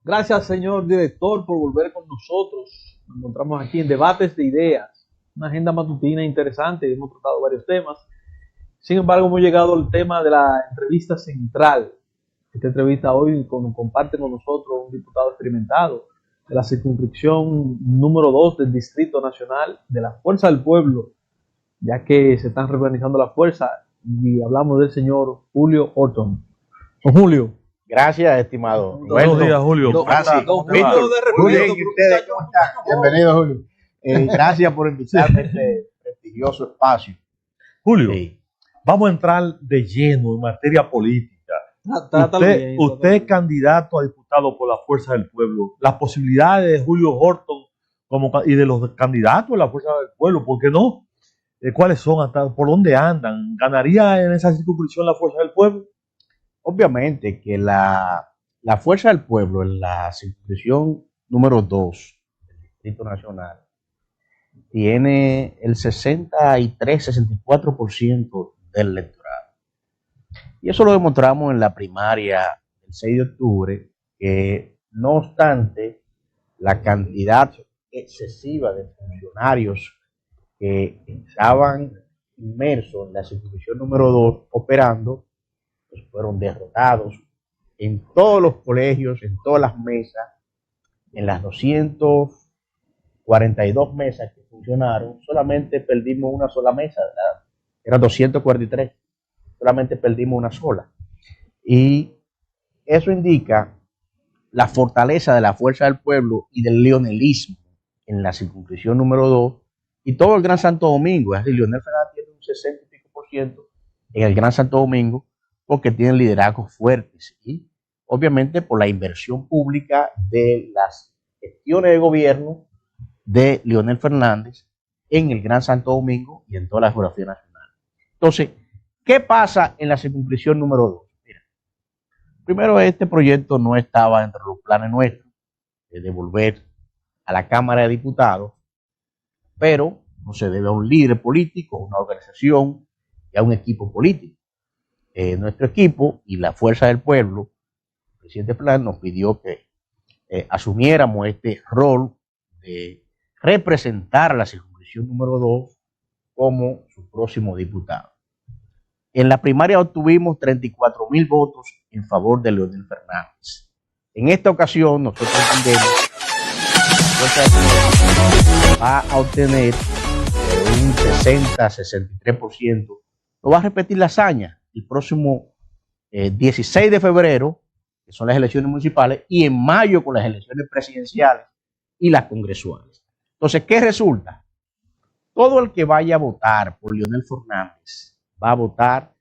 Gracias, señor director, por volver con nosotros. Nos encontramos aquí en Debates de Ideas, una agenda matutina interesante. Hemos tratado varios temas. Sin embargo, hemos llegado al tema de la entrevista central. Esta entrevista hoy comparte con nosotros un diputado experimentado de la circunscripción número 2 del Distrito Nacional de la Fuerza del Pueblo, ya que se están reorganizando las fuerzas, y hablamos del señor Julio Horton. Don Julio. Gracias, estimado. Buenos días, Julio. Gracias. Julio, ¿y ustedes cómo están? Bienvenido, Julio. Gracias por invitarme a este prestigioso espacio. Julio, vamos a entrar de lleno en materia política. Usted es candidato a diputado por la Fuerza del Pueblo. Las posibilidades de Julio Horton y de los candidatos de la Fuerza del Pueblo, ¿por qué no? ¿Cuáles son? ¿Por dónde andan? ¿Ganaría en esa circunscripción la Fuerza del Pueblo? Obviamente que la Fuerza del Pueblo en la circunscripción número 2 del Distrito Nacional tiene el 63-64% del electorado. Y eso lo demostramos en la primaria del 6 de octubre, que no obstante la cantidad excesiva de funcionarios que estaban inmersos en la circunscripción número 2 operando, pues fueron derrotados en todos los colegios, en todas las mesas, en las 242 mesas que funcionaron, solamente perdimos una sola mesa, eran 243, solamente perdimos una sola. Y eso indica la fortaleza de la Fuerza del Pueblo y del leonelismo en la circunscripción número 2 y todo el Gran Santo Domingo. Es decir, Leonel Fernández tiene un 60 y pico % en el Gran Santo Domingo, porque tienen liderazgos fuertes y obviamente por la inversión pública de las gestiones de gobierno de Leonel Fernández en el Gran Santo Domingo y en toda la geografía nacional. Entonces, ¿qué pasa en la circunscripción número 2? Mira, primero, este proyecto no estaba entre los planes nuestros de devolver a la Cámara de Diputados, pero no se debe a un líder político, a una organización y a un equipo político. Nuestro equipo y la Fuerza del Pueblo, el presidente Fernández nos pidió que asumiéramos este rol de representar a la circunscripción número 2 como su próximo diputado. En la primaria obtuvimos 34,000 votos en favor de Leonel Fernández. En esta ocasión nosotros entendemos que va a obtener un 60-63%. No va a repetir la hazaña el próximo 16 de febrero, que son las elecciones municipales, y en mayo con las elecciones presidenciales y las congresuales. Entonces, ¿qué resulta? Todo el que vaya a votar por Leonel Fernández va a votar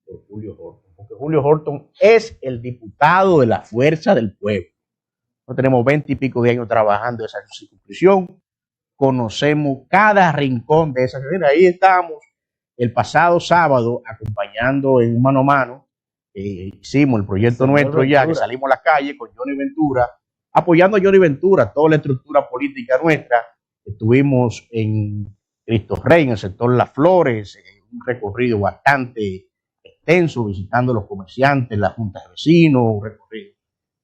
por Julio Horton, porque Julio Horton es el diputado de la Fuerza del Pueblo. Nosotros tenemos 20 y pico de años trabajando en esa circunscripción, conocemos cada rincón de esa circunscripción. Ahí estamos el pasado sábado acompañando en mano a mano, hicimos el proyecto nuestro ya, que salimos a la calle con Johnny Ventura, apoyando a Johnny Ventura, toda la estructura política nuestra. Estuvimos en Cristo Rey, en el sector Las Flores, un recorrido bastante extenso, visitando a los comerciantes, la junta de vecinos, un recorrido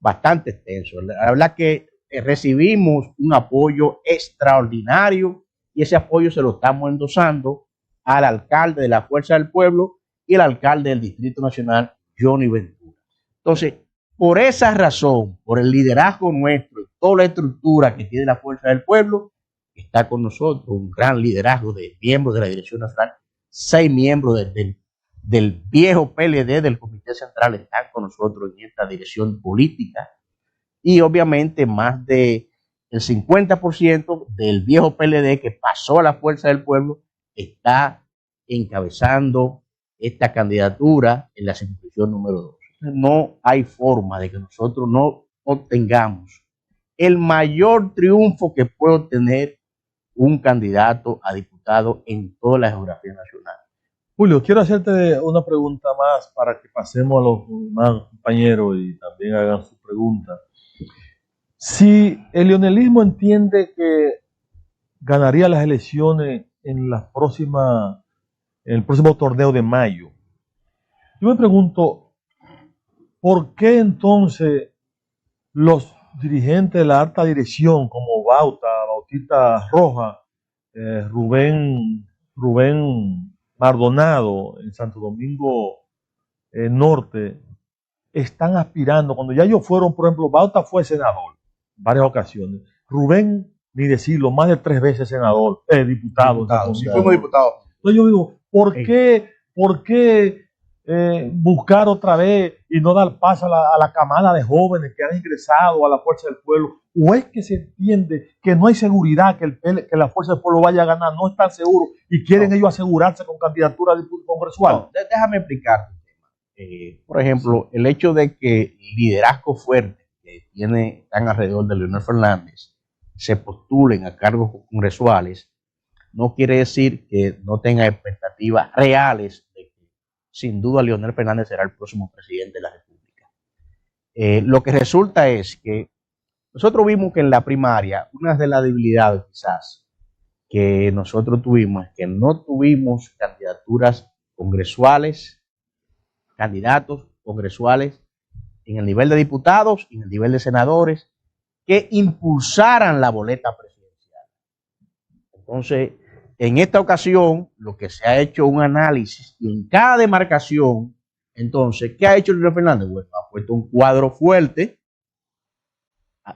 bastante extenso. La verdad que recibimos un apoyo extraordinario y ese apoyo se lo estamos endosando al alcalde de la Fuerza del Pueblo y el alcalde del Distrito Nacional, Johnny Ventura. Entonces, por esa razón, por el liderazgo nuestro y toda la estructura que tiene la Fuerza del Pueblo, está con nosotros un gran liderazgo de miembros de la Dirección Nacional, 6 miembros del viejo PLD, del Comité Central, están con nosotros en esta dirección política, y obviamente más del 50% del viejo PLD que pasó a la Fuerza del Pueblo está encabezando esta candidatura en la circunscripción número 2. No hay forma de que nosotros no obtengamos el mayor triunfo que puede obtener un candidato a diputado en toda la geografía nacional. Julio, quiero hacerte una pregunta más para que pasemos a los demás compañeros y también hagan sus preguntas. Si el leonelismo entiende que ganaría las elecciones en el próximo torneo de mayo, yo me pregunto, ¿por qué entonces los dirigentes de la alta dirección como Bautista Roja, Rubén Mardonado en Santo Domingo Norte, están aspirando, cuando ya ellos fueron, por ejemplo, Bauta fue senador en varias ocasiones, Rubén, ni decirlo, más de 3 veces senador, diputado. Sí, fuimos diputados. Entonces yo digo, ¿por qué buscar otra vez y no dar paso a la camada de jóvenes que han ingresado a la Fuerza del Pueblo? ¿O es que se entiende que no hay seguridad que la Fuerza del Pueblo vaya a ganar? No están seguros y quieren ellos asegurarse con candidatura congresual. No, déjame explicarte. Por ejemplo, el hecho de que liderazgo fuerte que están alrededor de Leonel Fernández se postulen a cargos congresuales no quiere decir que no tenga expectativas reales de que sin duda Leonel Fernández será el próximo presidente de la República. Lo que resulta es que nosotros vimos que en la primaria una de las debilidades quizás que nosotros tuvimos es que no tuvimos candidaturas congresuales, candidatos congresuales en el nivel de diputados y en el nivel de senadores que impulsaran la boleta presidencial. Entonces, en esta ocasión, lo que se ha hecho un análisis y en cada demarcación, entonces, ¿qué ha hecho Leonel Fernández? Bueno, ha puesto un cuadro fuerte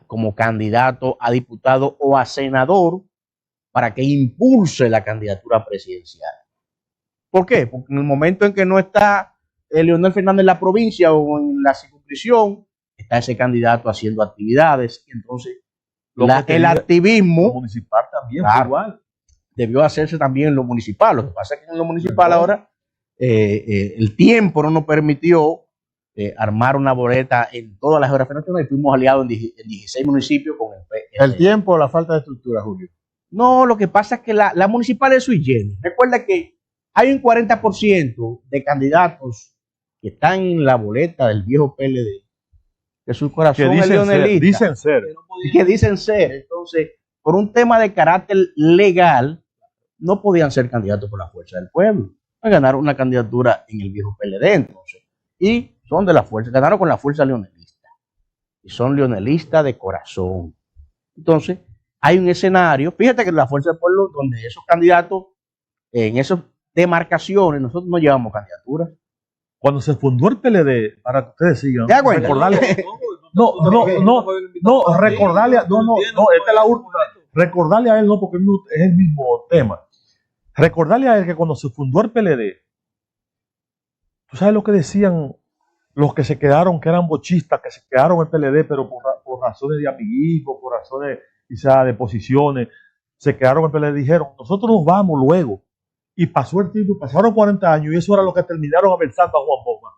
como candidato a diputado o a senador para que impulse la candidatura presidencial. ¿Por qué? Porque en el momento en que no está Leonel Fernández en la provincia o en la circunscripción, está ese candidato haciendo actividades y entonces el activismo municipal también, claro, igual debió hacerse también en lo municipal. Lo que pasa es que en lo municipal ahora el tiempo no nos permitió armar una boleta en todas las geografías nacionales y fuimos aliados en 16 municipios con el PSC. ¿El tiempo o la falta de estructura, Julio? No, lo que pasa es que la municipal es sui generis. Recuerda que hay un 40% de candidatos que están en la boleta del viejo PLD, que su corazón es leonelista. Dicen ser. Entonces, por un tema de carácter legal, no podían ser candidatos por la Fuerza del Pueblo. Ganaron una candidatura en el viejo PLD, entonces. Y son de la fuerza, ganaron con la fuerza leonelista. Y son leonelistas de corazón. Entonces, hay un escenario, fíjate que la Fuerza del Pueblo, donde esos candidatos, en esas demarcaciones, nosotros no llevamos candidaturas. Cuando se fundó el PLD, para que ustedes sigan, recordarle, recordarle a él, no, porque es el mismo tema. Recordarle a él que cuando se fundó el PLD, tú sabes lo que decían los que se quedaron, que eran bochistas, que se quedaron en el PLD, pero por razones de amiguismo, por razones quizás de posiciones, se quedaron en el PLD, dijeron, nosotros nos vamos luego. Y pasó el tiempo, pasaron 40 años y eso era lo que terminaron aversando a Juan Bosch.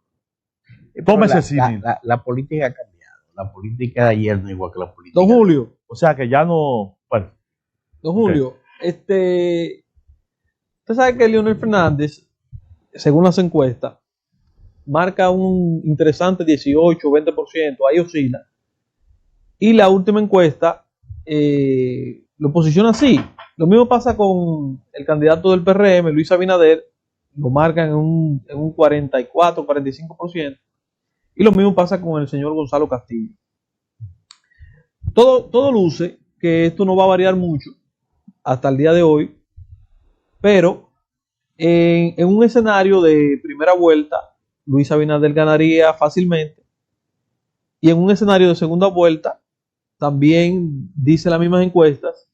Tómese la política ha cambiado. La política de ayer no es igual que la política. Don Julio. O sea que ya no. Bueno. Don Julio, usted sabe que Leonel Fernández, según las encuestas, marca un interesante 18 o 20%, ahí oscila. Y la última encuesta lo posiciona así. Lo mismo pasa con el candidato del PRM, Luis Abinader, lo marcan en un 44, 45%. Y lo mismo pasa con el señor Gonzalo Castillo. Todo luce que esto no va a variar mucho hasta el día de hoy, pero en un escenario de primera vuelta, Luis Abinader ganaría fácilmente. Y en un escenario de segunda vuelta, también dice las mismas encuestas,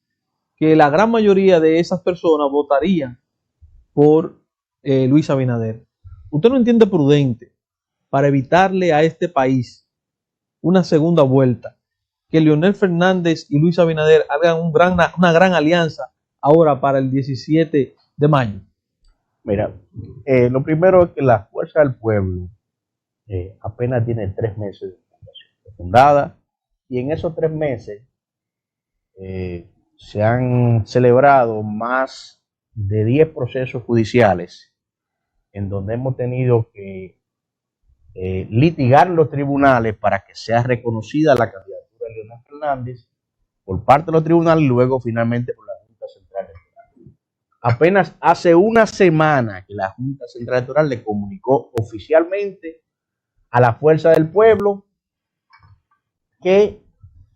que la gran mayoría de esas personas votarían por Luis Abinader. ¿Usted no entiende prudente, para evitarle a este país una segunda vuelta, que Leonel Fernández y Luis Abinader hagan una gran alianza ahora para el 17 de mayo? Mira, lo primero es que la Fuerza del Pueblo apenas tiene 3 meses de fundada, y en esos 3 meses se han celebrado más de 10 procesos judiciales en donde hemos tenido que litigar en los tribunales para que sea reconocida la candidatura de Leonel Fernández por parte de los tribunales y luego finalmente por la Junta Central Electoral. Apenas hace una semana que la Junta Central Electoral le comunicó oficialmente a la Fuerza del Pueblo que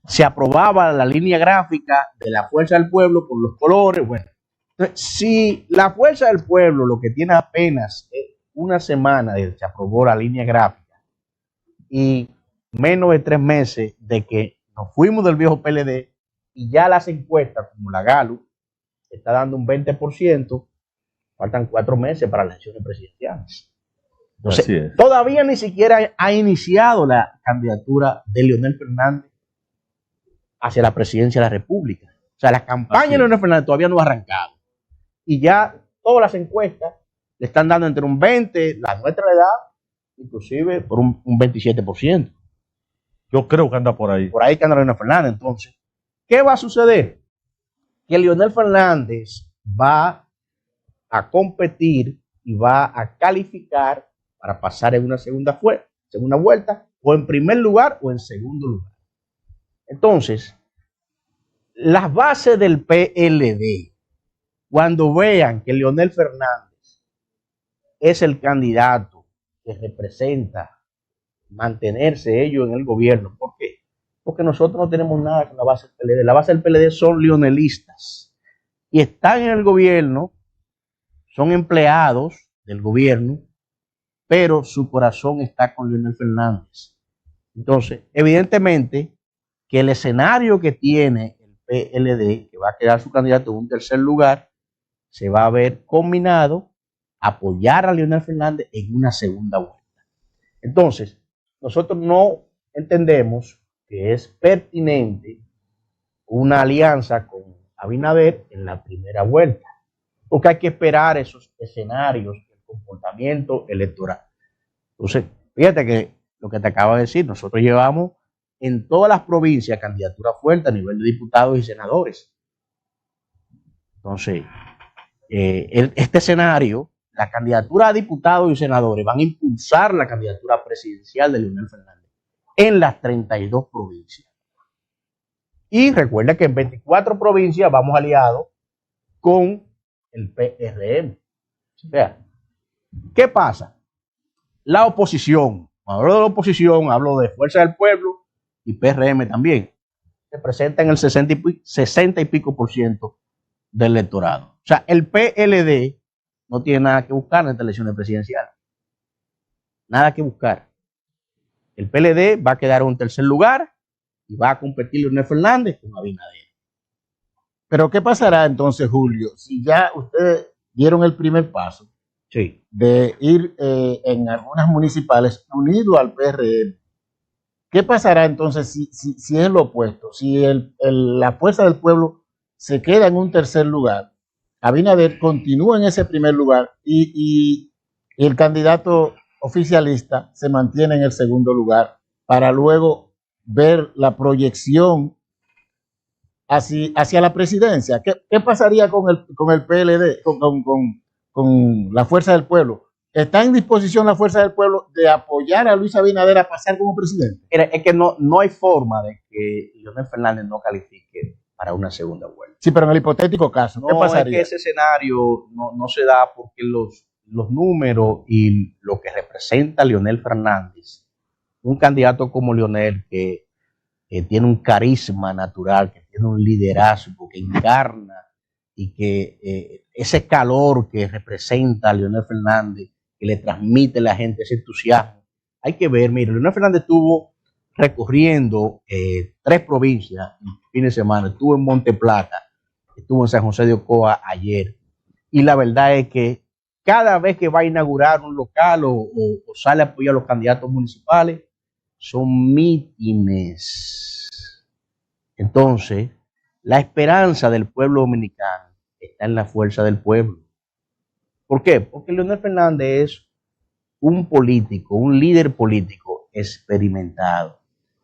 se aprobaba la línea gráfica de la Fuerza del Pueblo por los colores. Bueno, entonces, si la Fuerza del Pueblo lo que tiene apenas es una semana de que se aprobó la línea gráfica y menos de 3 meses de que nos fuimos del viejo PLD y ya las encuestas como la Gallup está dando un 20%, faltan 4 meses para las elecciones presidenciales. Entonces, todavía ni siquiera ha iniciado la candidatura de Leonel Fernández hacia la presidencia de la República. O sea, la campaña de Leonel Fernández todavía no ha arrancado. Y ya todas las encuestas le están dando entre un 20%, la nuestra le da inclusive por un 27%. Yo creo que anda por ahí. Por ahí que anda Leonel Fernández. Entonces, ¿qué va a suceder? Que Leonel Fernández va a competir y va a calificar para pasar en una segunda vuelta, o en primer lugar o en segundo lugar. Entonces, las bases del PLD, cuando vean que Leonel Fernández es el candidato que representa mantenerse ellos en el gobierno, ¿por qué? Porque nosotros no tenemos nada con la base del PLD. La base del PLD son leonelistas y están en el gobierno, son empleados del gobierno, pero su corazón está con Leonel Fernández. Entonces, evidentemente, que el escenario que tiene el PLD, que va a quedar su candidato en un tercer lugar, se va a ver combinado a apoyar a Leonel Fernández en una segunda vuelta. Entonces, nosotros no entendemos que es pertinente una alianza con Abinader en la primera vuelta, porque hay que esperar esos escenarios, comportamiento electoral. Entonces, fíjate que lo que te acabo de decir, nosotros llevamos en todas las provincias candidatura fuerte a nivel de diputados y senadores. Entonces, este escenario, la candidatura a diputados y senadores van a impulsar la candidatura presidencial de Leonel Fernández en las 32 provincias. Y recuerda que en 24 provincias vamos aliados con el PRM. O sea, ¿qué pasa? La oposición, cuando hablo de la oposición, hablo de Fuerza del Pueblo y PRM también, representan el 60 y pico por ciento del electorado. O sea, el PLD no tiene nada que buscar en esta elección presidencial. Nada que buscar. El PLD va a quedar en un tercer lugar y va a competir Leonel Fernández con Abinader. Pero ¿qué pasará entonces, Julio, si ya ustedes dieron el primer paso? Sí. De ir en algunas municipales unido al PRM? ¿Qué pasará entonces si es lo opuesto? Si la Fuerza del Pueblo se queda en un tercer lugar, Abinader continúa en ese primer lugar y el candidato oficialista se mantiene en el segundo lugar para luego ver la proyección hacia la presidencia. ¿Qué pasaría con el PLD, con la Fuerza del Pueblo? ¿Está en disposición la Fuerza del Pueblo de apoyar a Luis Abinader a pasar como presidente? Mira, es que no hay forma de que Leonel Fernández no califique para una segunda vuelta. Sí, pero en el hipotético caso, ¿qué pasaría? Es que ese escenario no se da porque los números y lo que representa Leonel Fernández, un candidato como Leonel que tiene un carisma natural, que tiene un liderazgo, que encarna y que ese calor que representa a Leonel Fernández, que le transmite a la gente ese entusiasmo. Hay que ver, mire, Leonel Fernández estuvo recorriendo 3 provincias el fin de semana, estuvo en Monte Plata, estuvo en San José de Ocoa ayer, y la verdad es que cada vez que va a inaugurar un local o sale a apoyar a los candidatos municipales, son mítines. Entonces, la esperanza del pueblo dominicano está en la Fuerza del Pueblo. ¿Por qué? Porque Leonel Fernández es un político, un líder político experimentado,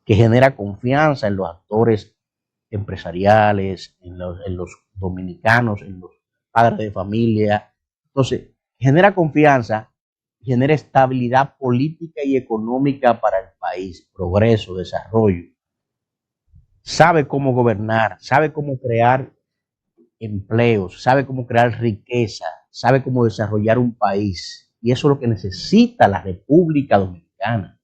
que genera confianza en los actores empresariales, en los dominicanos, en los padres de familia. Entonces, genera confianza, genera estabilidad política y económica para el país, progreso, desarrollo. Sabe cómo gobernar, sabe cómo crear empleos, sabe cómo crear riqueza, sabe cómo desarrollar un país. Y eso es lo que necesita la República Dominicana.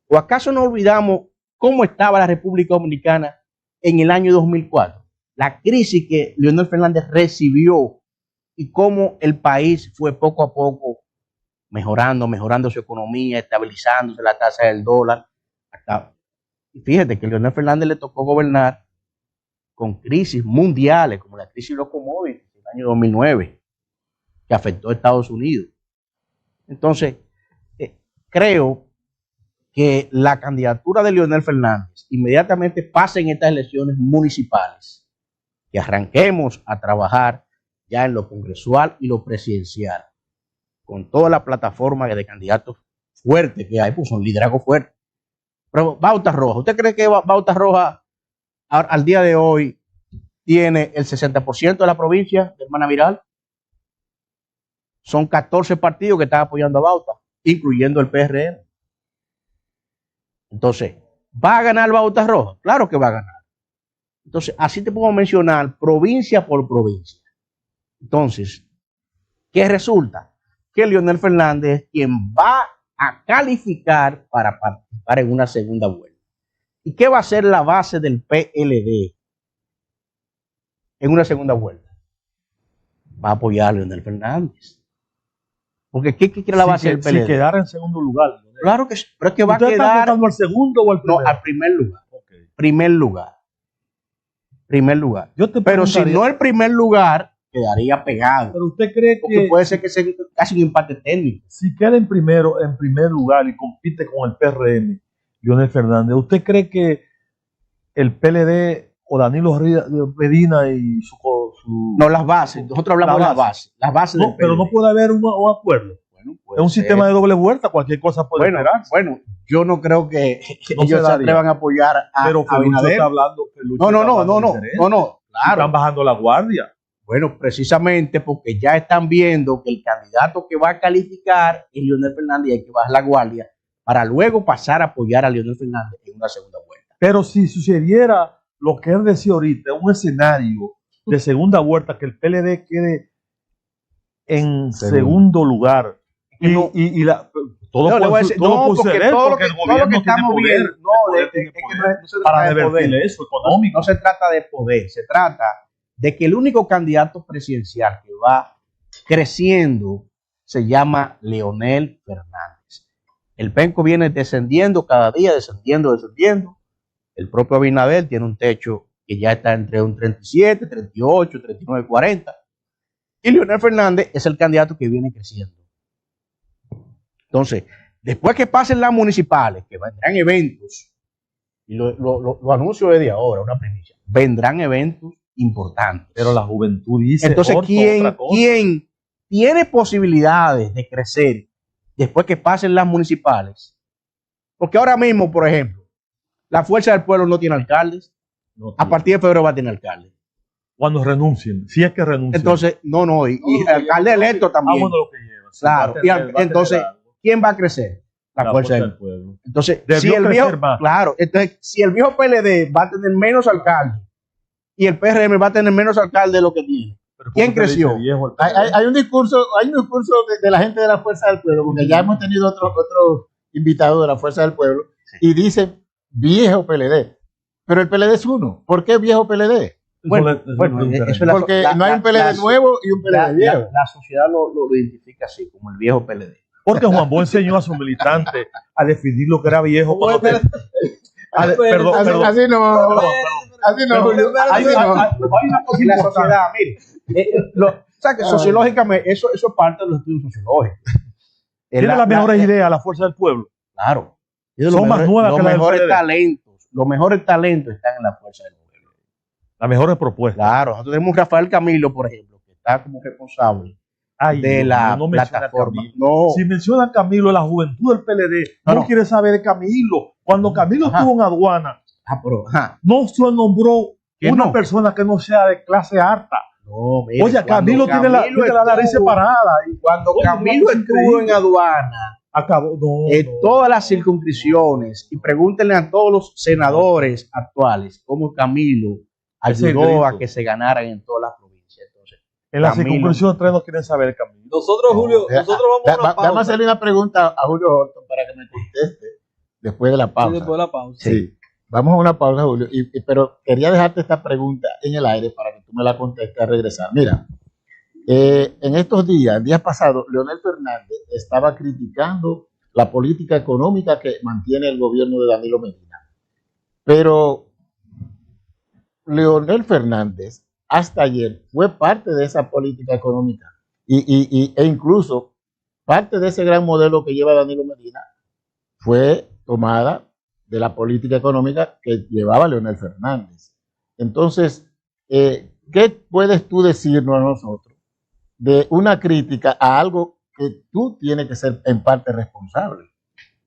¿O acaso no olvidamos cómo estaba la República Dominicana en el año 2004. La crisis que Leonel Fernández recibió y cómo el país fue poco a poco mejorando su economía, estabilizándose la tasa del dólar. Y fíjate que a Leonel Fernández le tocó gobernar con crisis mundiales, como la crisis de los commodities en el año 2009, que afectó a Estados Unidos. Entonces, creo que la candidatura de Leonel Fernández inmediatamente pase en estas elecciones municipales, que arranquemos a trabajar ya en lo congresual y lo presidencial, con toda la plataforma de candidatos fuertes que hay, pues son liderazgo fuerte. Pero Bauta Roja, ¿usted cree que Bauta Roja al día de hoy tiene el 60% de la provincia de Hermana Viral? Son 14 partidos que están apoyando a Bauta, incluyendo el PRM. Entonces, ¿va a ganar Bauta Roja? Claro que va a ganar. Entonces, así te puedo mencionar provincia por provincia. Entonces, ¿qué resulta? Que Leonel Fernández es quien va a calificar para participar en una segunda vuelta. ¿Y qué va a ser la base del PLD en una segunda vuelta? Va a apoyar a Leonel Fernández. Porque ¿qué quiere la base del PLD? Si quedara en segundo lugar. Claro que sí, pero es que va a quedar. ¿Usted está votando al segundo o al primero? No, al primer lugar. Okay. Primer lugar. Pero si no el primer lugar, quedaría pegado. Pero usted cree porque puede ser que sea casi un empate técnico. Si queda en primer lugar y compite con el PRM, Leonel Fernández, ¿usted cree que el PLD o Danilo Medina y su no, las bases, nosotros hablamos de las bases no, pero no puede haber un acuerdo? Bueno, es un sistema de doble vuelta, cualquier cosa puede esperarse. Bueno, yo no creo que ellos se atrevan a apoyar a pero Abinader. Está hablando, no, claro. Están bajando la guardia. Bueno, precisamente porque ya están viendo que el candidato que va a calificar es Leonel Fernández y hay que bajar la guardia para luego pasar a apoyar a Leonel Fernández en una segunda vuelta. Pero si sucediera lo que él decía ahorita, un escenario de segunda vuelta, que el PLD quede en segundo lugar, todo puede suceder porque el gobierno tiene poder. Para revertir eso económico. No se trata de poder, se trata de que el único candidato presidencial que va creciendo se llama Leonel Fernández. El penco viene descendiendo cada día, descendiendo. El propio Abinader tiene un techo que ya está entre un 37, 38, 39, 40. Y Leonel Fernández es el candidato que viene creciendo. Entonces, después que pasen las municipales, que vendrán eventos, y lo anuncio desde ahora, una primicia, vendrán eventos importantes. Pero la juventud dice. Entonces, ¿quién tiene posibilidades de crecer después que pasen las municipales? Porque ahora mismo, por ejemplo, la Fuerza del Pueblo no tiene alcaldes. A partir de febrero va a tener alcalde. Cuando renuncien, si es que renuncien. Entonces, y alcalde electo también. Bueno, lo que lleva. Claro. Entonces, ¿quién va a crecer? La Fuerza del Pueblo. Entonces, si el viejo PLD va a tener menos alcaldes y el PRM va a tener menos alcaldes de lo que tiene, ¿quién creció? Hay un discurso de la gente de la Fuerza del Pueblo, porque ya hemos tenido otro invitado de la Fuerza del Pueblo, y dice viejo PLD. Pero el PLD es uno. ¿Por qué viejo PLD? Bueno, porque no hay un PLD nuevo y un PLD viejo. La sociedad lo identifica así, como el viejo PLD. Porque Juan Bo enseñó a sus militantes a definir lo que era viejo. Perdón. Así no. Hay una cosa en la sociedad, mire. Sociológicamente, eso es parte de los estudios sociológicos. Tiene las mejores ideas la Fuerza del Pueblo. Claro. Son más nuevas que las mejores talentos. Los mejores talentos están en la Fuerza del Pueblo. Las mejores propuestas. Claro. Nosotros tenemos a Rafael Camilo, por ejemplo, que está como responsable de la plataforma. Si mencionan Camilo, la juventud del PLD no quiere saber de Camilo. Cuando Camilo estuvo en aduana, no se nombró una persona que no sea de clase alta. No, mira, oye, Camilo tiene la nariz separada. Cuando Camilo estuvo en aduana, acabó todas las circunscripciones, y pregúntenle a todos los senadores actuales cómo Camilo ayudó a que se ganaran en todas las provincias. Entonces, en la circunscripción 3 no quieren saber Camilo. Nosotros, Julio, vamos a hacerle una pregunta a Julio Horton para que me conteste después de la pausa. Sí, después de la pausa. Sí. Vamos a una pausa, Julio, pero quería dejarte esta pregunta en el aire para que tú me la contestes al regresar. Mira, en estos días, el día pasado, Leonel Fernández estaba criticando la política económica que mantiene el gobierno de Danilo Medina. Pero Leonel Fernández hasta ayer fue parte de esa política económica e incluso parte de ese gran modelo que lleva Danilo Medina fue tomada de la política económica que llevaba Leonel Fernández. Entonces, ¿qué puedes tú decirnos a nosotros de una crítica a algo que tú tienes que ser en parte responsable?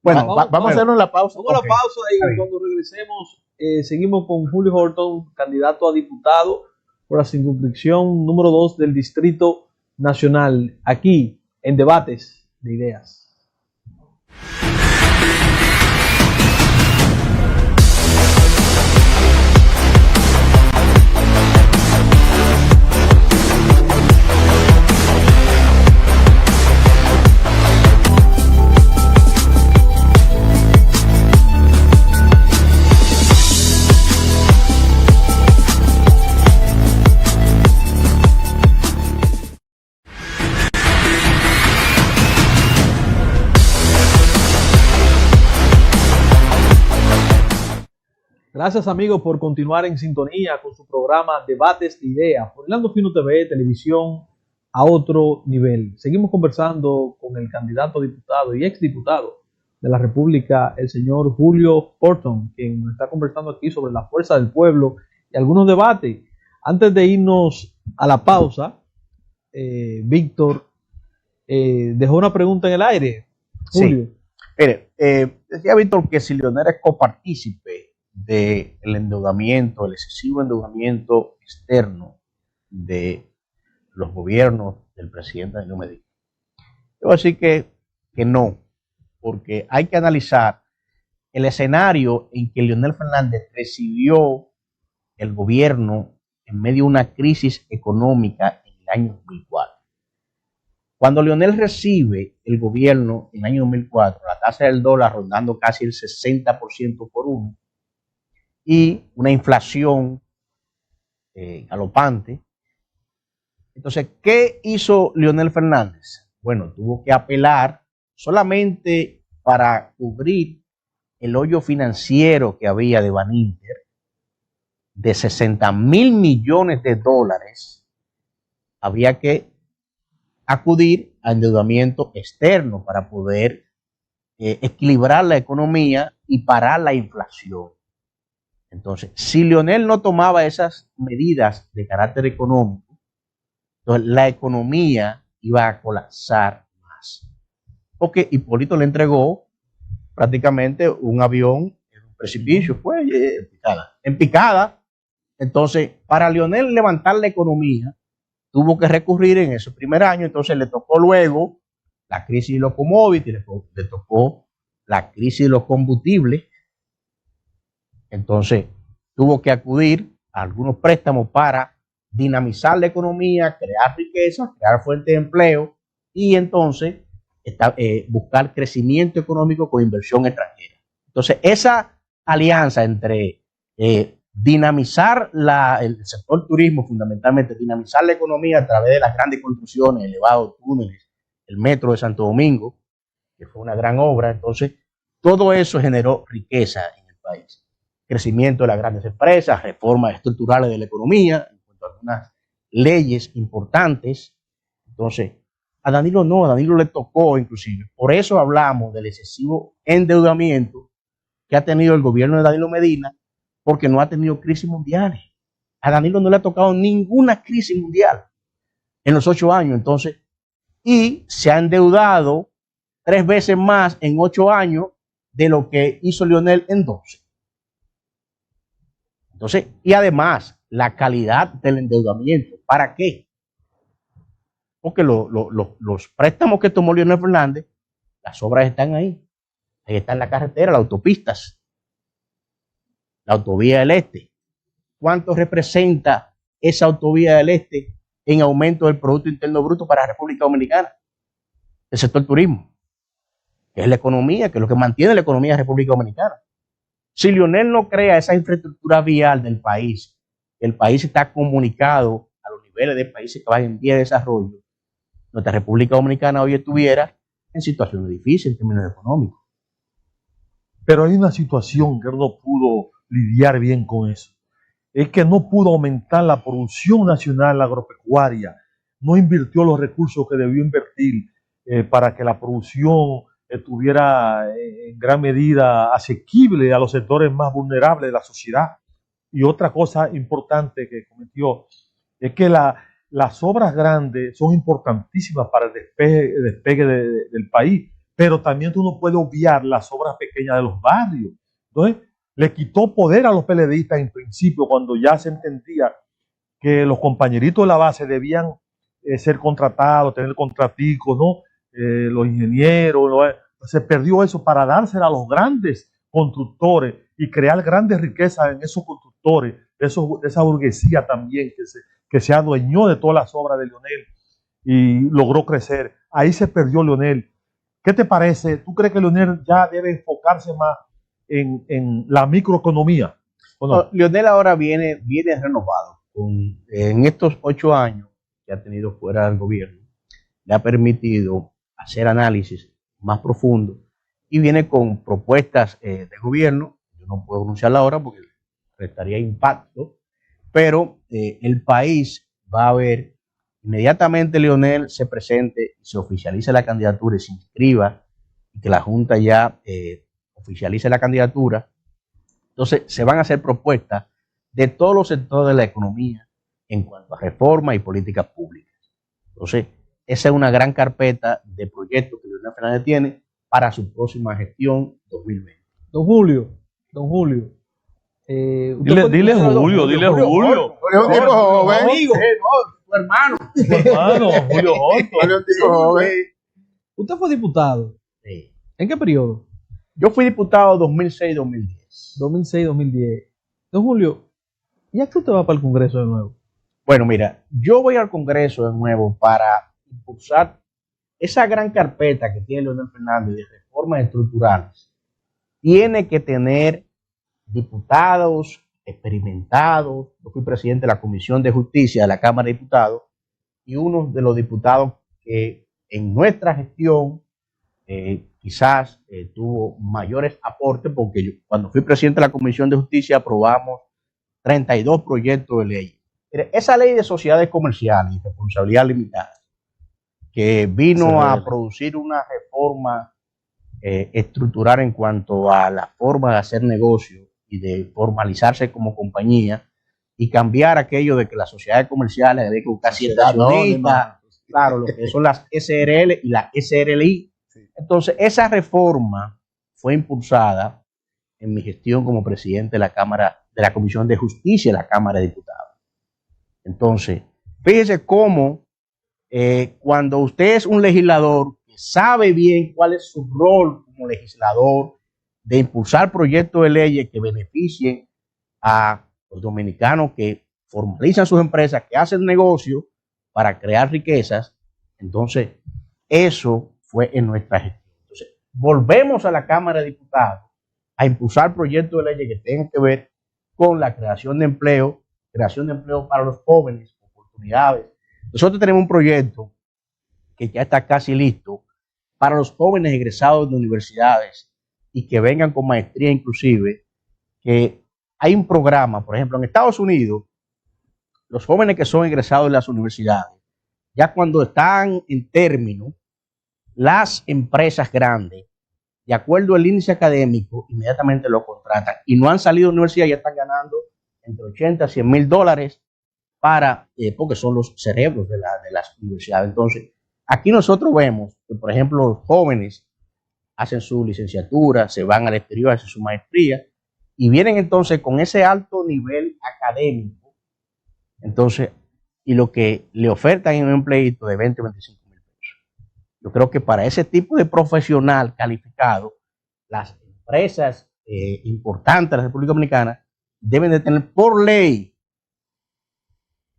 Bueno, vamos a hacernos la pausa. Vamos a la pausa y cuando regresemos seguimos con Julio Horton, candidato a diputado por la circunscripción número 2 del Distrito Nacional, aquí en Debates de Ideas. Gracias amigos por continuar en sintonía con su programa Debates de Ideas por Orlando Fino TV, televisión a otro nivel. Seguimos conversando con el candidato a diputado y exdiputado de la República, el señor Julio Horton, quien está conversando aquí sobre la fuerza del pueblo y algunos debates. Antes de irnos a la pausa, Víctor dejó una pregunta en el aire. Julio. Sí. Mire, decía Víctor que si Leonel es copartícipe del endeudamiento, el excesivo endeudamiento externo de los gobiernos del presidente Danilo Medina. Yo voy a decir que no, porque hay que analizar el escenario en que Leonel Fernández recibió el gobierno en medio de una crisis económica en el año 2004. Cuando Leonel recibe el gobierno en el año 2004, la tasa del dólar rondando casi el 60% por uno, y una inflación galopante. Entonces, ¿qué hizo Leonel Fernández? Bueno, tuvo que apelar solamente para cubrir el hoyo financiero que había de Baninter de 60,000 millones de dólares. Había que acudir a endeudamiento externo para poder equilibrar la economía y parar la inflación. Entonces, si Leonel no tomaba esas medidas de carácter económico, entonces la economía iba a colapsar más. Porque Hipólito le entregó prácticamente un avión en un precipicio, fue en picada. Entonces, para Leonel levantar la economía, tuvo que recurrir en ese primer año. Entonces, le tocó luego la crisis de los commodities, le tocó la crisis de los combustibles. Entonces, tuvo que acudir a algunos préstamos para dinamizar la economía, crear riqueza, crear fuentes de empleo y entonces buscar crecimiento económico con inversión extranjera. Entonces, esa alianza entre dinamizar el sector turismo, fundamentalmente dinamizar la economía a través de las grandes construcciones, elevados túneles, el metro de Santo Domingo, que fue una gran obra. Entonces, todo eso generó riqueza en el país. Crecimiento de las grandes empresas, reformas estructurales de la economía, en cuanto a algunas leyes importantes. Entonces, a Danilo no, a Danilo le tocó inclusive. Por eso hablamos del excesivo endeudamiento que ha tenido el gobierno de Danilo Medina, porque no ha tenido crisis mundiales. A Danilo no le ha tocado ninguna crisis mundial en los 8 años. Entonces, y se ha endeudado 3 veces más en 8 años de lo que hizo Leonel en 12. Entonces, y además, la calidad del endeudamiento. ¿Para qué? Porque los préstamos que tomó Leonel Fernández, las obras están ahí. Ahí está en la carretera, las autopistas, la autovía del Este. ¿Cuánto representa esa autovía del Este en aumento del Producto Interno Bruto para la República Dominicana? El sector turismo, que es la economía, que es lo que mantiene la economía de la República Dominicana. Si Leonel no crea esa infraestructura vial del país, el país está comunicado a los niveles de países que van en vía de desarrollo, nuestra República Dominicana hoy estuviera en situaciones difíciles en términos económicos. Pero hay una situación que él no pudo lidiar bien con eso. Es que no pudo aumentar la producción nacional agropecuaria. No invirtió los recursos que debió invertir para que la producción estuviera en gran medida asequible a los sectores más vulnerables de la sociedad. Y otra cosa importante que cometió es que las obras grandes son importantísimas para el despegue del país, pero también tú no puedes obviar las obras pequeñas de los barrios. Entonces, le quitó poder a los PLDistas en principio, cuando ya se entendía que los compañeritos de la base debían ser contratados, tener contraticos, ¿no? Los ingenieros, se perdió eso para dársela a los grandes constructores y crear grandes riquezas en esos constructores, de esa burguesía también que se adueñó de todas las obras de Leonel y logró crecer. Ahí se perdió Leonel. ¿Qué te parece? ¿Tú crees que Leonel ya debe enfocarse más en la microeconomía? ¿O no? Leonel ahora viene renovado. En estos 8 años que ha tenido fuera del gobierno, le ha permitido hacer análisis más profundos y viene con propuestas de gobierno. Yo no puedo anunciarla ahora porque restaría impacto, pero el país va a ver inmediatamente Leonel se presente y se oficialice la candidatura y se inscriba y que la Junta ya oficialice la candidatura. Entonces se van a hacer propuestas de todos los sectores de la economía en cuanto a reforma y políticas públicas. Entonces esa es una gran carpeta de proyectos que Leonel Fernández tiene para su próxima gestión 2020. Don Julio. Dile Julio. Julio es un tipo joven. Amigo, tu hermano. Julio Horto. Julio es un tipo joven. Usted fue diputado. Sí. ¿En qué periodo? Yo fui diputado 2006-2010. 2006-2010. Don Julio, ¿y a qué usted va para el Congreso de nuevo? Bueno, mira, yo voy al Congreso de nuevo para impulsar esa gran carpeta que tiene Leonel Fernández de reformas estructurales. Tiene que tener diputados experimentados. Yo fui presidente de la Comisión de Justicia de la Cámara de Diputados y uno de los diputados que en nuestra gestión quizás tuvo mayores aportes, porque yo, cuando fui presidente de la Comisión de Justicia, aprobamos 32 proyectos de ley. Esa ley de sociedades comerciales y responsabilidad limitada, que vino a producir una reforma estructural en cuanto a la forma de hacer negocio y de formalizarse como compañía y cambiar aquello de que las sociedades comerciales deben buscar cierta accionista, claro, lo que son las SRL y las SRLI. Entonces, esa reforma fue impulsada en mi gestión como presidente de la Cámara, de la Comisión de Justicia de la Cámara de Diputados. Entonces, fíjese cómo cuando usted es un legislador que sabe bien cuál es su rol como legislador de impulsar proyectos de leyes que beneficien a los dominicanos que formalizan sus empresas, que hacen negocio para crear riquezas, entonces eso fue en nuestra gestión. Entonces, volvemos a la Cámara de Diputados a impulsar proyectos de leyes que tengan que ver con la creación de empleo para los jóvenes, oportunidades. Nosotros tenemos un proyecto que ya está casi listo para los jóvenes egresados de universidades y que vengan con maestría inclusive, que hay un programa, por ejemplo, en Estados Unidos, los jóvenes que son egresados de las universidades, ya cuando están en término, las empresas grandes, de acuerdo al índice académico, inmediatamente lo contratan y no han salido de la universidad, ya están ganando entre 80 a 100 mil dólares porque son los cerebros de las universidades. Entonces, aquí nosotros vemos que, por ejemplo, los jóvenes hacen su licenciatura, se van al exterior, hacen su maestría y vienen entonces con ese alto nivel académico, entonces, y lo que le ofertan en un empleito de 20 o 25 mil pesos. Yo creo que para ese tipo de profesional calificado, las empresas importantes de la República Dominicana deben de tener por ley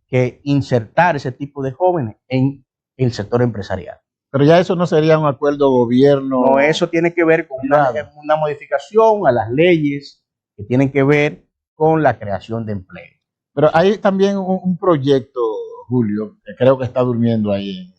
que insertar ese tipo de jóvenes en el sector empresarial. Pero ya eso no sería un acuerdo gobierno. No, eso tiene que ver con una modificación a las leyes que tienen que ver con la creación de empleo. Pero hay también un proyecto, Julio, que creo que está durmiendo ahí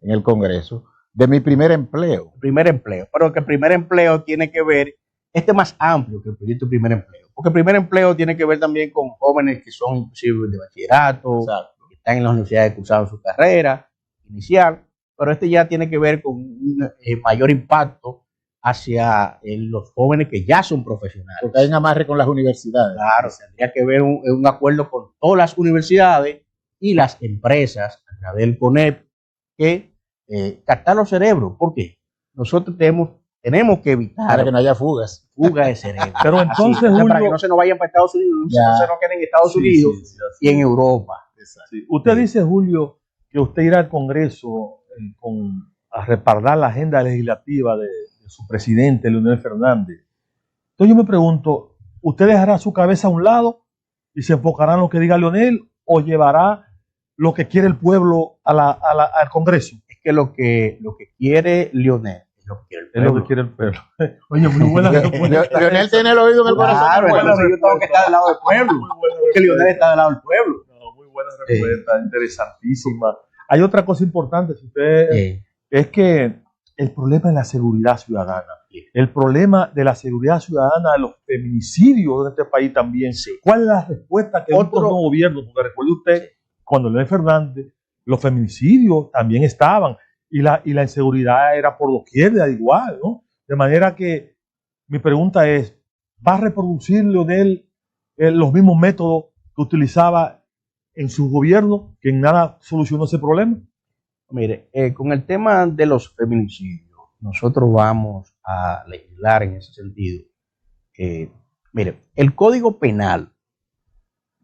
en el Congreso, de mi primer empleo. Primer empleo, pero que el primer empleo tiene que ver, este es más amplio que el proyecto de primer empleo, porque el primer empleo tiene que ver también con jóvenes que son inclusive de bachillerato, Exacto. que están en las universidades cursando su carrera inicial, pero este ya tiene que ver con un mayor impacto hacia los jóvenes que ya son profesionales. Porque hay un amarre con las universidades. Claro, tendría que haber un acuerdo con todas las universidades y las empresas a través del CONEP que captar los cerebros. ¿Por qué? Nosotros tenemos que evitar Para que no haya fugas. fuga de cerebro. Pero entonces, Así, Julio, para que no se nos vayan para Estados Unidos, no se nos queden en Estados Sí, Unidos sí, y en Europa. sí. Usted dice, Julio, que usted irá al Congreso a respaldar la agenda legislativa de su presidente, Leonel Fernández. Entonces yo me pregunto, ¿usted dejará su cabeza a un lado y se enfocará en lo que diga Leonel o llevará lo que quiere el pueblo al Congreso? Es que lo que quiere Leonel es lo que quiere el Es pueblo. lo que quiere el pueblo. Oye, muy buena respuesta. Leonel tiene el oído en el corazón. Claro, del pueblo. entonces yo tengo que estar del lado del pueblo. Porque Leonel está del lado del pueblo. No, muy buena respuesta, interesantísima. Hay otra cosa importante, si usted, es que el problema es la seguridad ciudadana. El problema de la seguridad ciudadana, de los feminicidios de este país también. ¿Cuál es la respuesta que otro gobierno? Porque recuerde usted, cuando Leonel Fernández, los feminicidios también estaban y la inseguridad era por doquier, de igual, ¿no? De manera que mi pregunta es, ¿va a reproducir Leonel los mismos métodos que utilizaba en su gobierno, que en nada solucionó ese problema? Mire, con el tema de los feminicidios, nosotros vamos a legislar en ese sentido. Mire, el Código Penal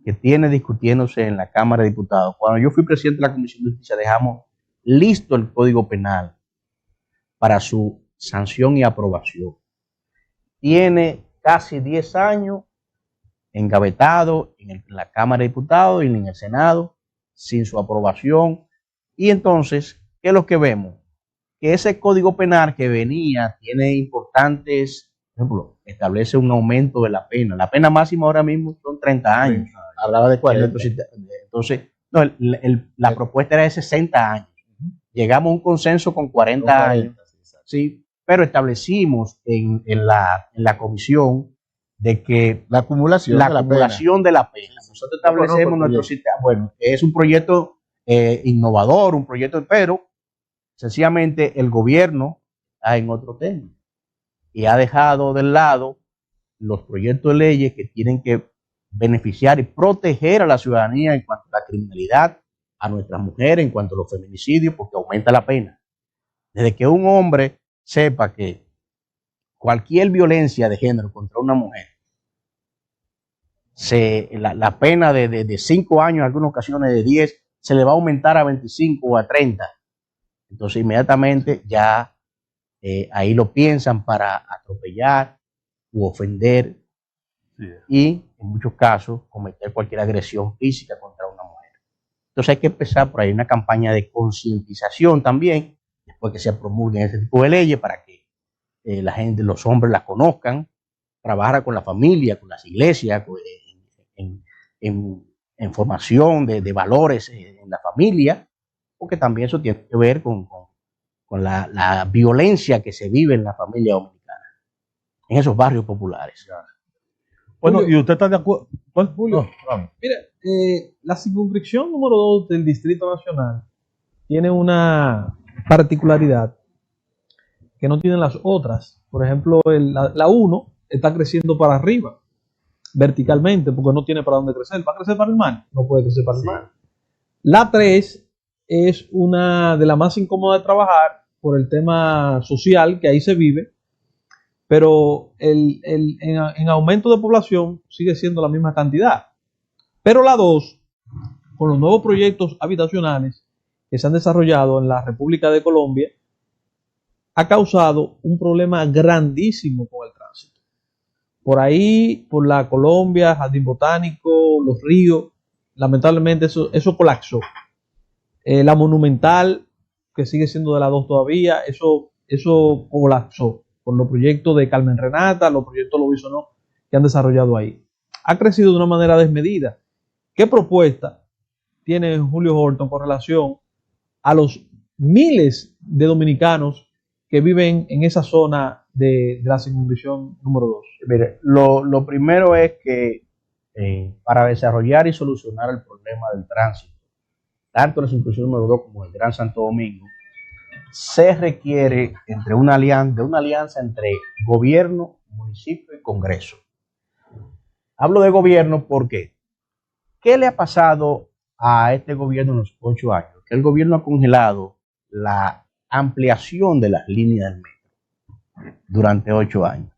que tiene discutiéndose en la Cámara de Diputados, cuando yo fui presidente de la Comisión de Justicia, dejamos listo el Código Penal para su sanción y aprobación. Tiene casi 10 años engavetado en la Cámara de Diputados y en el Senado, sin su aprobación. Y entonces, ¿qué es lo que vemos? Que ese Código Penal que venía tiene importantes, por ejemplo, establece un aumento de la pena. La pena máxima ahora mismo son 30 años. Hablaba de 40. Entonces, no, la propuesta era de 60 años. Llegamos a un consenso con 40 años. Sí, pero establecimos en la comisión de que la acumulación de la pena. Nosotros establecemos nuestro sistema. Bueno, es un proyecto innovador, un proyecto, pero sencillamente el gobierno está en otro tema y ha dejado de lado los proyectos de leyes que tienen que beneficiar y proteger a la ciudadanía en cuanto a la criminalidad, a nuestras mujeres, en cuanto a los feminicidios, porque aumenta la pena. Desde que un hombre sepa que cualquier violencia de género contra una mujer, la pena de 5 años, en algunas ocasiones de 10, se le va a aumentar a 25 o a 30. Entonces inmediatamente ya ahí lo piensan para atropellar u ofender y en muchos casos cometer cualquier agresión física contra una mujer. Entonces hay que empezar por ahí una campaña de concientización también, después que se promulguen ese tipo de leyes para que la gente, los hombres las conozcan, trabajar con la familia, con las iglesias, en formación de valores en la familia, porque también eso tiene que ver con la violencia que se vive en la familia dominicana, en esos barrios populares. Bueno, Julio, ¿y usted está de acuerdo? Julio, mira, la circunscripción número 2 del Distrito Nacional tiene una particularidad que no tienen las otras. Por ejemplo, la 1 está creciendo para arriba, verticalmente, porque no tiene para dónde crecer. ¿Va a crecer para el mar? No puede crecer para el mar. La 3 es una de las más incómodas de trabajar por el tema social que ahí se vive, pero en aumento de población sigue siendo la misma cantidad. Pero la 2, con los nuevos proyectos habitacionales que se han desarrollado en la República de Colombia, ha causado un problema grandísimo con el tránsito. Por ahí, por la Colombia, Jardín Botánico, los ríos, lamentablemente eso colapsó. La Monumental, que sigue siendo de la 2 todavía, eso colapsó. Con los proyectos de Carmen Renata, los proyectos lo hizo no. que han desarrollado ahí. Ha crecido de una manera desmedida. ¿Qué propuesta tiene Julio Horton con relación a los miles de dominicanos que viven en esa zona de la circunscripción número 2? Mire, lo primero es que para desarrollar y solucionar el problema del tránsito, tanto en la circunscripción número 2 como en el Gran Santo Domingo, se requiere de una alianza entre gobierno, municipio y Congreso. Hablo de gobierno porque ¿qué le ha pasado a este gobierno en los 8 años? Que el gobierno ha congelado la ampliación de las líneas del metro durante 8 años.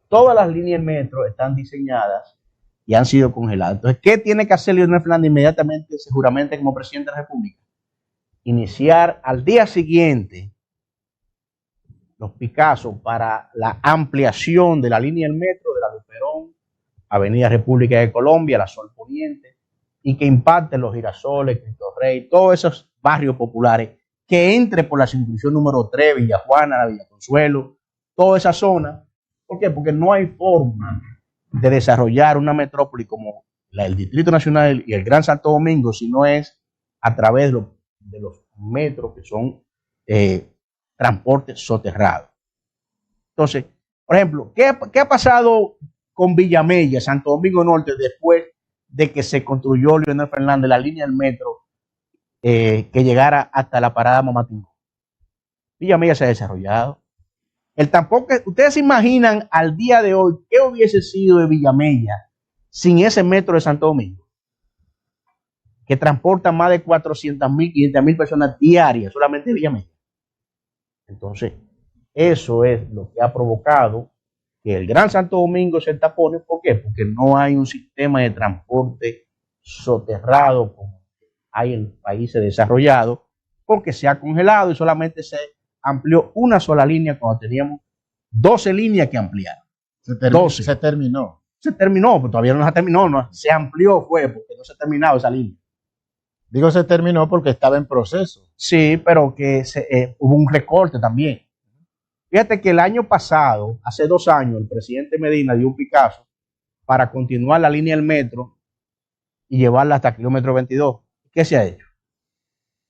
Todas las líneas del metro están diseñadas y han sido congeladas. Entonces, ¿qué tiene que hacer Leonel Fernández inmediatamente, seguramente como presidente de la República? Iniciar al día siguiente los picazos para la ampliación de la línea del metro de la Luperón, Avenida República de Colombia, la Sol Poniente, y que impacte los Girasoles, Cristo Rey, todos esos barrios populares, que entre por la circunscripción número 3, Villa Juana, Villa Consuelo, toda esa zona. ¿Por qué? Porque no hay forma de desarrollar una metrópoli como el Distrito Nacional y el Gran Santo Domingo si no es a través de los metros que son transportes soterrados. Entonces, por ejemplo, ¿qué ha pasado con Villamella, Santo Domingo Norte, después de que se construyó Leonel Fernández la línea del metro que llegara hasta la parada Mamatingó? Villamella se ha desarrollado. Ustedes se imaginan al día de hoy qué hubiese sido de Villamella sin ese metro de Santo Domingo, que transporta más de 400,000, 500,000 personas diarias, solamente de Villamella. Entonces, eso es lo que ha provocado que el Gran Santo Domingo se tapone. ¿Por qué? Porque no hay un sistema de transporte soterrado como hay en países desarrollados, porque se ha congelado y solamente se amplió una sola línea cuando teníamos 12 líneas que ampliar. Se terminó. Se terminó, pero todavía no se terminó, se amplió, porque no se ha terminado esa línea. Digo se terminó porque estaba en proceso. Sí, pero que hubo un recorte también. Fíjate que el año pasado, hace 2 años, el presidente Medina dio un picazo para continuar la línea del metro y llevarla hasta el kilómetro 22. ¿Qué se ha hecho?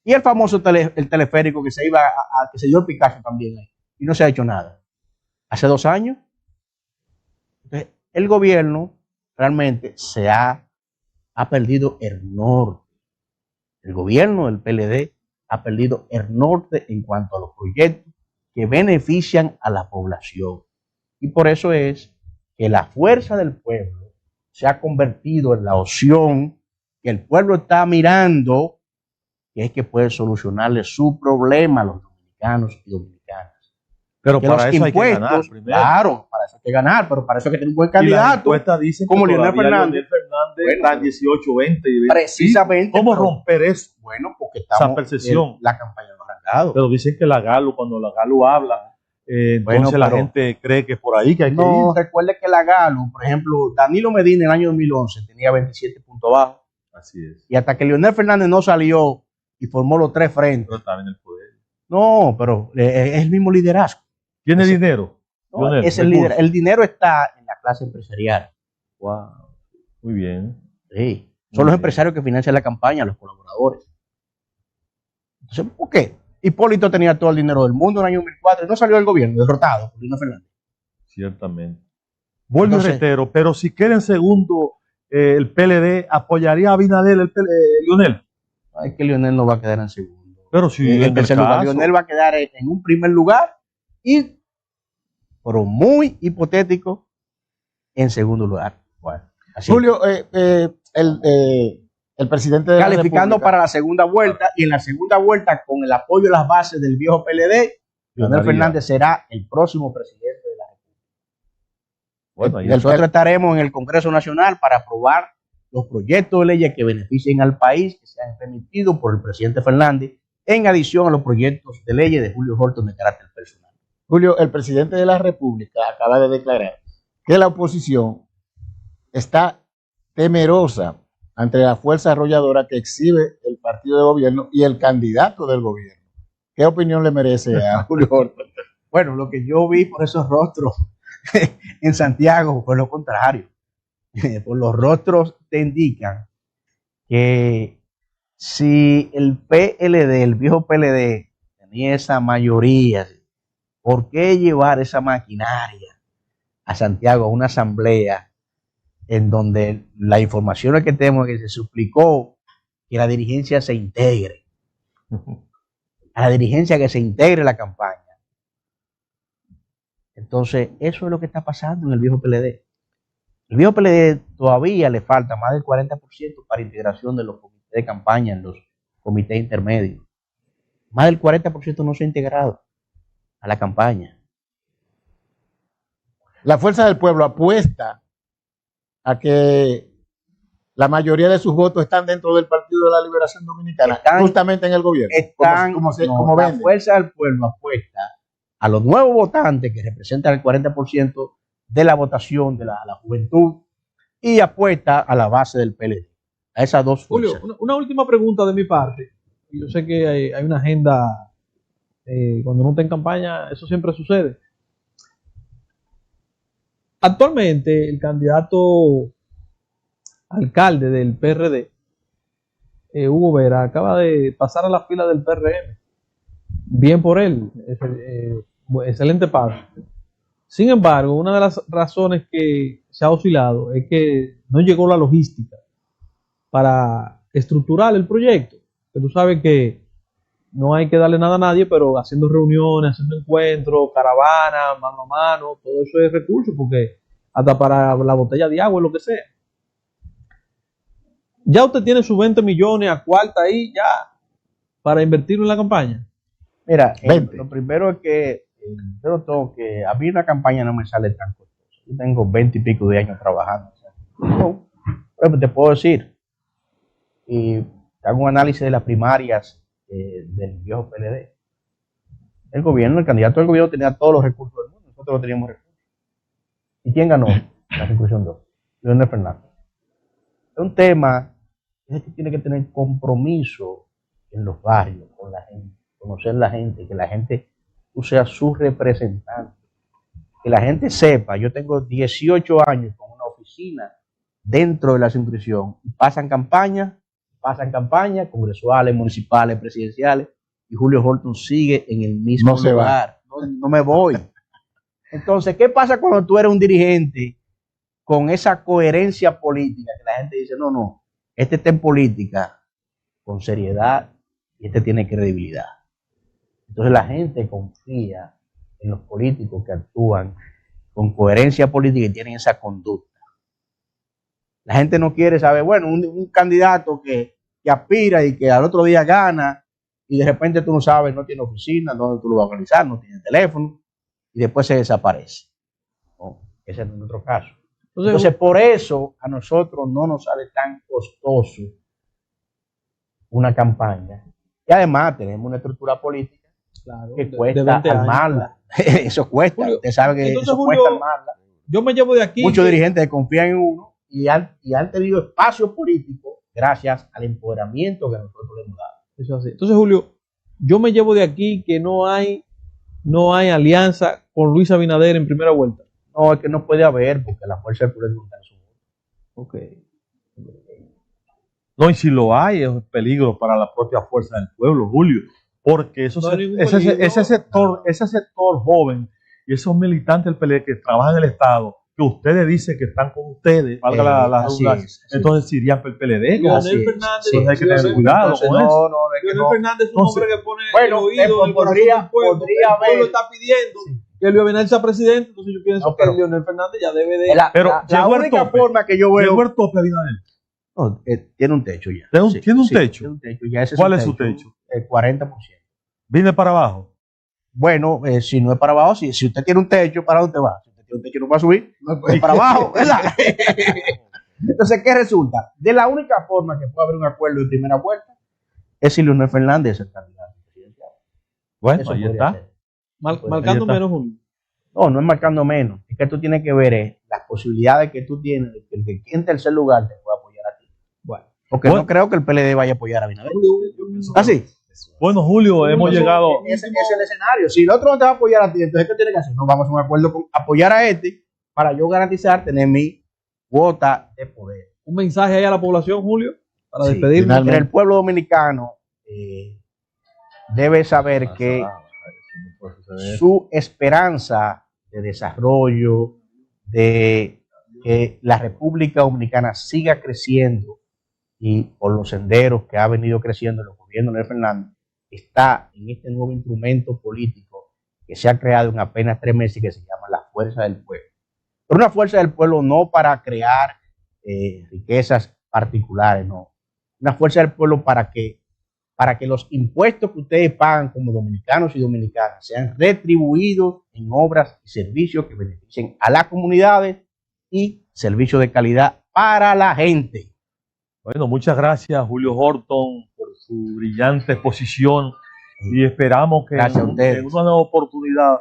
Y el famoso el teleférico que se que se dio el picazo también ahí, y no se ha hecho nada. Hace 2 años. Entonces, el gobierno realmente ha perdido el norte. El gobierno del PLD ha perdido el norte en cuanto a los proyectos que benefician a la población. Y por eso es que la fuerza del pueblo se ha convertido en la opción que el pueblo está mirando, que es que puede solucionarle su problema a los dominicanos y dominicanas. Pero que para eso hay que ganar primero. Claro, para eso hay que ganar, pero para eso hay que tener un buen candidato. Dicen como Leonel Fernández. Está 18, 20 y 20. Precisamente. ¿Cómo romper eso? Bueno, porque estamos esa percepción. La campaña no ha arrancado. Pero dicen que cuando la Galo habla, entonces la gente cree que es por ahí que hay que ir. No, recuerde que la Galo, por ejemplo, Danilo Medina en el año 2011 tenía 27 puntos bajos. Así es. Y hasta que Leonel Fernández no salió y formó los 3 frentes. Pero está en el poder. No, pero es el mismo liderazgo. ¿Tiene dinero? No, es el líder. El dinero está en la clase empresarial. Wow. Muy bien. Sí. Son los empresarios que financian la campaña, los colaboradores. Entonces, ¿por qué? Hipólito tenía todo el dinero del mundo en el año 2004 y no salió del gobierno, derrotado por Leonel Fernández. Ciertamente. Vuelvo y reitero, pero si queda en segundo el PLD, ¿apoyaría a Abinader Leonel? Es que Leonel no va a quedar en segundo. Pero si en el tercer lugar, Leonel va a quedar en un primer lugar y, pero muy hipotético, en segundo lugar. Bueno, así. Julio, el presidente de calificando para la segunda vuelta, y en la segunda vuelta, con el apoyo de las bases del viejo PLD, Leonel Fernández será el próximo presidente de la República. Bueno, y nosotros estaremos en el Congreso Nacional para aprobar los proyectos de leyes que beneficien al país, que sean remitidos por el presidente Fernández, en adición a los proyectos de leyes de Julio Horton de carácter personal. Julio, el presidente de la República acaba de declarar que la oposición está temerosa ante la fuerza arrolladora que exhibe el partido de gobierno y el candidato del gobierno. ¿Qué opinión le merece a Julio Horton? Bueno, lo que yo vi por esos rostros En Santiago fue lo contrario. Por los rostros te indican que si el PLD, el viejo PLD, tenía esa mayoría, ¿por qué llevar esa maquinaria a Santiago a una asamblea en donde la información que tenemos es que se suplicó que la dirigencia se integre? A la dirigencia que se integre la campaña. Entonces, eso es lo que está pasando en el viejo PLD. El viejo PLD todavía le falta más del 40% para integración de los comités de campaña en los comités intermedios. Más del 40% no se ha integrado a la campaña. La Fuerza del Pueblo apuesta a que la mayoría de sus votos están dentro del Partido de la Liberación Dominicana, justamente en el gobierno. La Fuerza del Pueblo apuesta a los nuevos votantes que representan el 40% de la votación de la juventud y apuesta a la base del PLD, a esas dos fuerzas. Julio, una última pregunta de mi parte. Yo sé que hay una agenda, cuando uno está en campaña, eso siempre sucede. Actualmente, el candidato alcalde del PRD, Hugo Vera, acaba de pasar a la fila del PRM. Bien por él, excelente paso. Sin embargo, una de las razones que se ha oscilado es que no llegó la logística para estructurar el proyecto. Que tú sabes que no hay que darle nada a nadie, pero haciendo reuniones, haciendo encuentros, caravanas, mano a mano, todo eso es recurso, porque hasta para la botella de agua, lo que sea. Ya usted tiene sus 20 millones a cuarta ahí, ya, para invertirlo en la campaña. Mira, lo primero es que yo noto que a mí una campaña no me sale tan costosa. Yo tengo 20 y pico de años trabajando. Pero te puedo decir, y hago un análisis de las primarias del viejo PLD. El candidato del gobierno tenía todos los recursos del mundo, nosotros no teníamos recursos. ¿Y quién ganó la circunscripción 2? Leonel Fernández. Es un tema que tiene que tener compromiso en los barrios, con la gente, conocer la gente, que la gente sea su representante, que la gente sepa. Yo tengo 18 años con una oficina dentro de la circunscripción, pasan campañas congresuales, municipales, presidenciales, y Julio Horton sigue en el mismo lugar. No me voy. Entonces, ¿qué pasa cuando tú eres un dirigente con esa coherencia política? Que la gente dice, no, este está en política con seriedad y este tiene credibilidad. Entonces la gente confía en los políticos que actúan con coherencia política y tienen esa conducta. La gente no quiere saber, bueno, un candidato que aspira y que al otro día gana y de repente tú no sabes, no tiene oficina, dónde tú lo vas a organizar, no tiene teléfono y después se desaparece. No, ese es nuestro caso. Entonces, por eso a nosotros no nos sale tan costoso una campaña. Y además tenemos una estructura política que cuesta armarla. Eso cuesta. Julio, usted sabe que entonces, eso cuesta armarla. Yo me llevo de aquí. Muchos dirigentes confían en uno y han tenido espacio político gracias al empoderamiento que nosotros le hemos dado. Eso así. Entonces, Julio, yo me llevo de aquí que no hay alianza con Luis Abinader en primera vuelta. No, es que no puede haber, porque la fuerza del pueblo no está en su voto. Ok. No, y si lo hay, es un peligro para la propia fuerza del pueblo, Julio, porque ese sector joven y esos militantes del PLD que trabajan en el Estado, que ustedes dicen que están con ustedes, valga la redundancia, entonces se irían por el PLD. Leonel Fernández, entonces hay que tener cuidado con eso. Leonel Fernández es un hombre que pone el oído y podría haber. El pueblo está pidiendo que Luis Abinader sea presidente, entonces yo pienso que Leonel Fernández ya debe de... La única forma que yo veo... ¿Llegó el tope, Abinader? No, tiene un techo ya. ¿Tiene un techo? Ya ¿Cuál es su techo? El 40%. ¿Viene para abajo? Bueno, si no es para abajo, si usted tiene un techo, ¿para dónde va? Si usted tiene un techo, no va a subir, no es para abajo, ¿verdad? Entonces, ¿qué resulta? De la única forma que puede haber un acuerdo en primera vuelta es si Leonel Fernández es el candidato presidencial. Bueno, ahí está. Marcando menos uno. No es marcando menos. Es que tú tienes que ver las posibilidades que tú tienes de que en tercer lugar te pueda apoyar a ti. Bueno, porque no creo que el PLD vaya a apoyar a Abinader. ¿Ah, sí? Bueno, Julio, hemos llegado. Ese es el escenario. Si el otro no te va a apoyar a ti, entonces ¿qué tiene que hacer? Nos vamos a un acuerdo con apoyar a este para yo garantizar tener mi cuota de poder. Un mensaje ahí a la población, Julio, para Sí, despedirnos. pero el pueblo dominicano debe saber que su esperanza de desarrollo, de que la República Dominicana siga creciendo y por los senderos que ha venido creciendo en los gobiernos de Fernández, está en este nuevo instrumento político que se ha creado en apenas 3 meses y que se llama la Fuerza del Pueblo. Pero una fuerza del pueblo no para crear riquezas particulares, no. Una fuerza del pueblo para que los impuestos que ustedes pagan como dominicanos y dominicanas sean retribuidos en obras y servicios que beneficien a las comunidades y servicios de calidad para la gente. Bueno, muchas gracias, Julio Horton, por su brillante exposición y esperamos que en una nueva oportunidad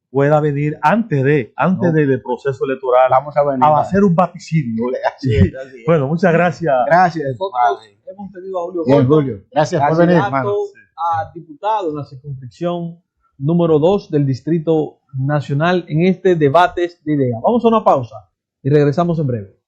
pueda venir antes del proceso electoral. Vamos a venir a hacer un vaticinio. Así es. Bueno, muchas gracias. Gracias. Nosotros hemos tenido a Julio Bien, Horton, Julio. Gracias por venir, hermano. a diputado en la circunscripción número 2 del Distrito Nacional en este Debates de Ideas. Vamos a una pausa y regresamos en breve.